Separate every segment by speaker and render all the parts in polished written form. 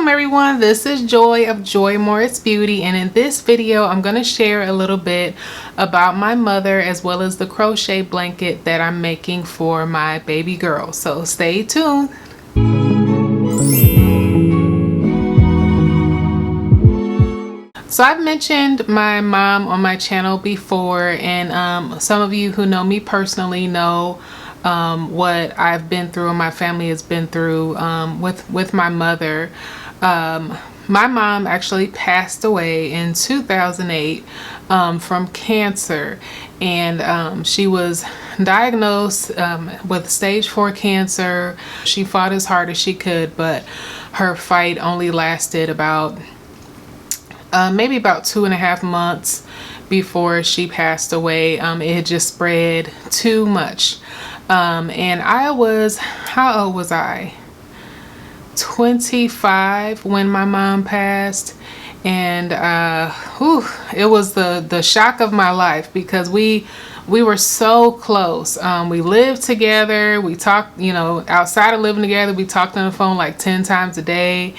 Speaker 1: Welcome everyone, this is Joy of Joy Morris Beauty, and in this video I'm going to share a little bit about my mother as well as the crochet blanket that I'm making for my baby girl. So stay tuned. So I've mentioned my mom on my channel before, and some of you who know me personally know what I've been through and my family has been through with my mother. My mom actually passed away in 2008 from cancer, and she was diagnosed with stage 4 cancer. She fought as hard as she could, but her fight only lasted about maybe about 2.5 months before she passed away. It had just spread too much. And I was, how old was I? 25 when my mom passed. And it was the shock of my life, because we were so close. We lived together. We talked, outside of living together, we talked on the phone like 10 times a day.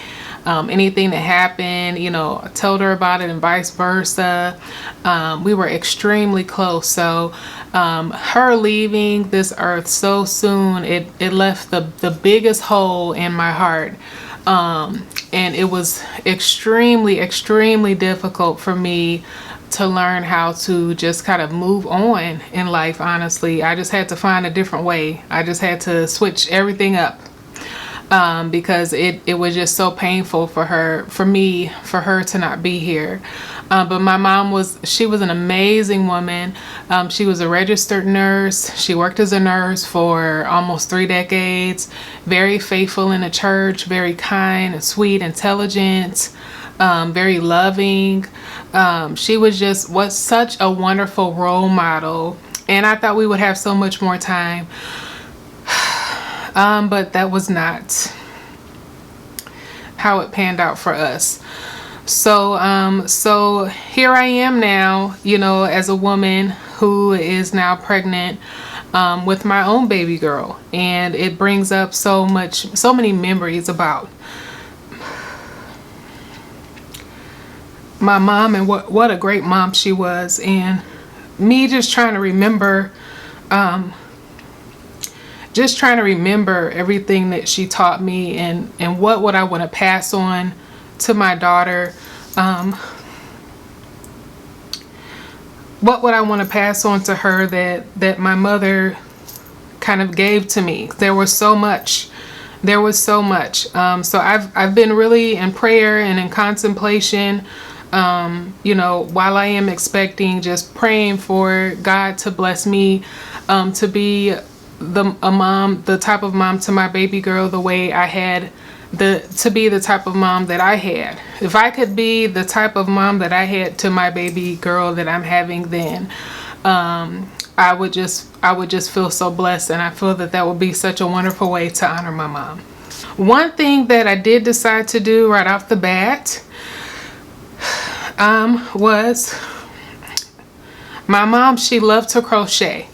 Speaker 1: Anything that happened, I told her about it, and vice versa. We were extremely close. So her leaving this earth so soon, it left the biggest hole in my heart. And it was extremely difficult for me to learn how to just kind of move on in life. Honestly, I just had to find a different way. I just had to switch everything up. Because it was just so painful for her to not be here. But my mom she was an amazing woman. She was a registered nurse. She worked as a nurse for almost 3 decades. Very faithful in the church, very kind and sweet, intelligent, very loving. She was such a wonderful role model, and I thought we would have so much more time. But that was not how it panned out for us. So here I am now, as a woman who is now pregnant with my own baby girl, and it brings up so many memories about my mom and what a great mom she was, and me just trying to remember everything that she taught me, and what would I want to pass on to my daughter. What would I want to pass on to her that my mother kind of gave to me? There was so much. So I've been really in prayer and in contemplation, while I am expecting, just praying for God to bless me to be the type of mom to my baby girl the way I had to be the type of mom that I had. If I could be the type of mom that I had to my baby girl that I'm having, then I would just feel so blessed, and I feel that would be such a wonderful way to honor my mom. One thing that I did decide to do right off the bat was, my mom, she loved to crochet.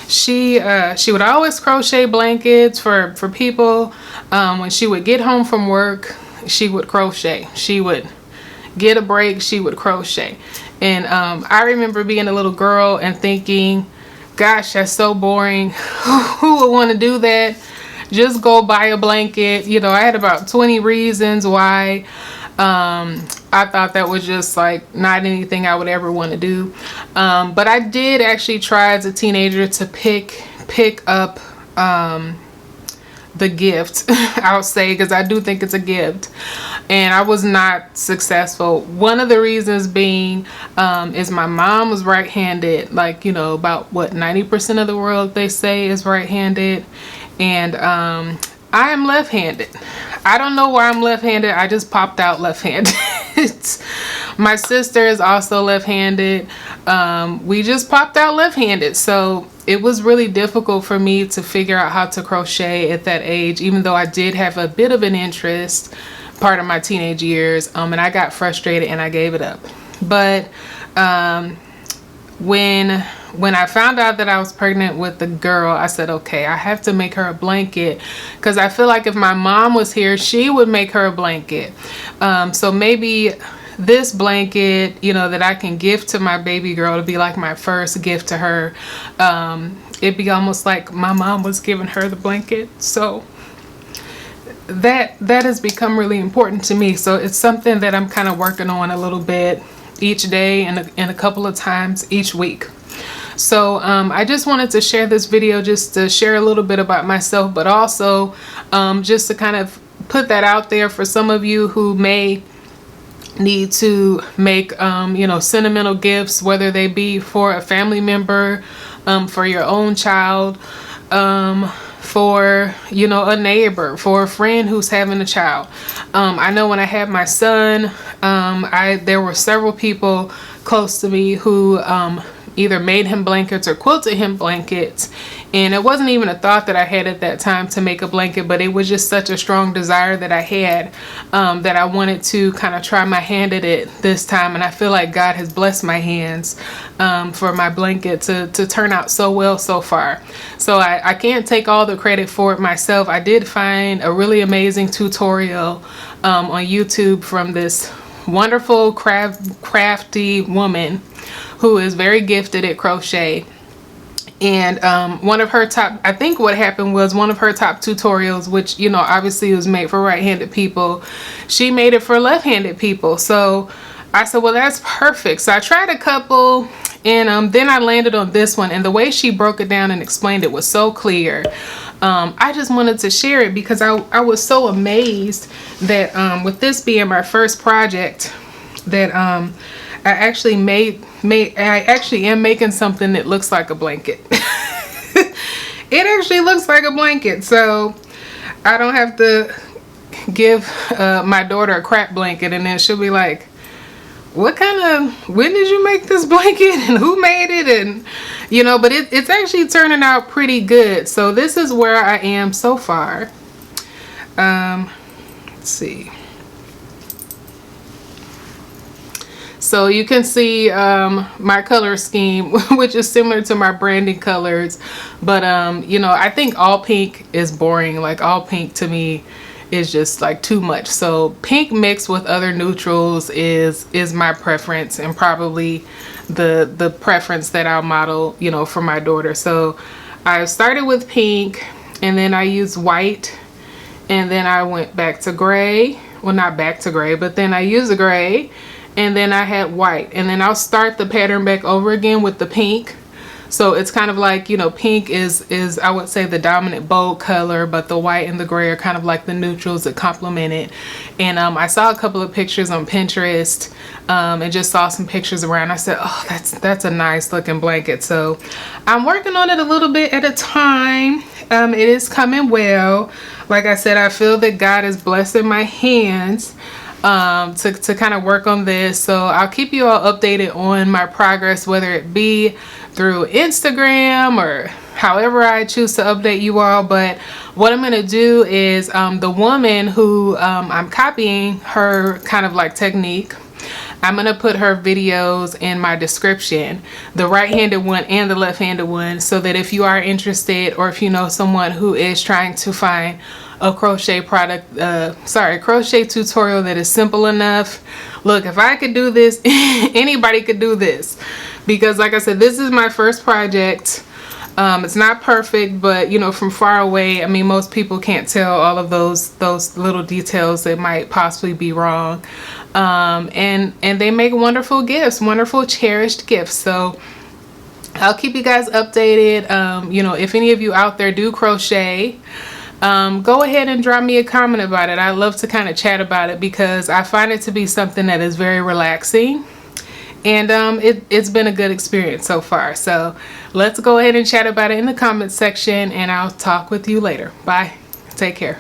Speaker 1: She would always crochet blankets for people. When she would get home from work, she would crochet. She would get a break, she would crochet. And I remember being a little girl and thinking, gosh, that's so boring. Who would want to do that? Just go buy a blanket. I had about 20 reasons why I thought that was just like not anything I would ever want to do. But I did actually try as a teenager to pick up the gift, I'll say, because I do think it's a gift, and I was not successful. One of the reasons being is my mom was right-handed, like, about what 90% of the world, they say, is right-handed, and I am left-handed. I don't know why I'm left-handed. I just popped out left-handed. My sister is also left-handed. We just popped out left-handed. So it was really difficult for me to figure out how to crochet at that age, even though I did have a bit of an interest part of my teenage years, and I got frustrated and I gave it up. But when when I found out that I was pregnant with the girl, I said, okay, I have to make her a blanket, because I feel like if my mom was here, she would make her a blanket. So maybe this blanket, you know, that I can give to my baby girl to be like my first gift to her. It'd be almost like my mom was giving her the blanket. So that has become really important to me. So it's something that I'm kind of working on a little bit each day and a couple of times each week. So I just wanted to share this video just to share a little bit about myself, but also just to kind of put that out there for some of you who may need to make you know, sentimental gifts, whether they be for a family member, for your own child, for, you know, a neighbor, for a friend who's having a child. I know when I had my son, there were several people close to me who either made him blankets or quilted him blankets, and it wasn't even a thought that I had at that time to make a blanket, but it was just such a strong desire that I had, that I wanted to kind of try my hand at it this time. And I feel like God has blessed my hands for my blanket to turn out so well so far. So I can't take all the credit for it myself. I did find a really amazing tutorial on YouTube from this wonderful crafty woman who is very gifted at crochet. And one of her top, I think what happened was one of her top tutorials, which, you know, obviously was made for right-handed people, she made it for left-handed people. So I said, well, that's perfect. So I tried a couple, and then I landed on this one, and the way she broke it down and explained it was so clear. I just wanted to share it because I was so amazed that with this being my first project, that I actually I actually am making something that looks like a blanket. It actually looks like a blanket, so I don't have to give my daughter a crap blanket and then she'll be like, when did you make this blanket and who made it? And you know, but it's actually turning out pretty good. So this is where I am so far. Let's see. So you can see my color scheme, which is similar to my branding colors. But, you know, I think all pink is boring. Like, all pink to me is just like too much. So pink mixed with other neutrals is my preference, and probably the preference that I'll model, you know, for my daughter. So I started with pink, and then I used white, and then I went back to gray. Well, not back to gray, but then I used a gray, and then I had white, and then I'll start the pattern back over again with the pink. So it's kind of like, you know, pink is I would say the dominant bold color, but the white and the gray are kind of like the neutrals that complement it. And I saw a couple of pictures on Pinterest, and just saw some pictures around. I said, oh, that's a nice looking blanket. So I'm working on it a little bit at a time. It is coming well. Like I said, I feel that God is blessing my hands to kind of work on this. So I'll keep you all updated on my progress, whether it be through Instagram or however I choose to update you all. But what I'm going to do is the woman who I'm copying her kind of like technique, I'm going to put her videos in my description, the right-handed one and the left-handed one, so that if you are interested, or if you know someone who is trying to find a crochet crochet tutorial that is simple enough. Look, if I could do this, anybody could do this, because like I said, this is my first project. It's not perfect, but you know, from far away, I mean, most people can't tell all of those little details that might possibly be wrong. And they make wonderful gifts, wonderful cherished gifts. So I'll keep you guys updated. You know, if any of you out there do crochet, go ahead and drop me a comment about it. I love to kind of chat about it, because I find it to be something that is very relaxing, and it's been a good experience so far. So let's go ahead and chat about it in the comment section, and I'll talk with you later. Bye. Take care.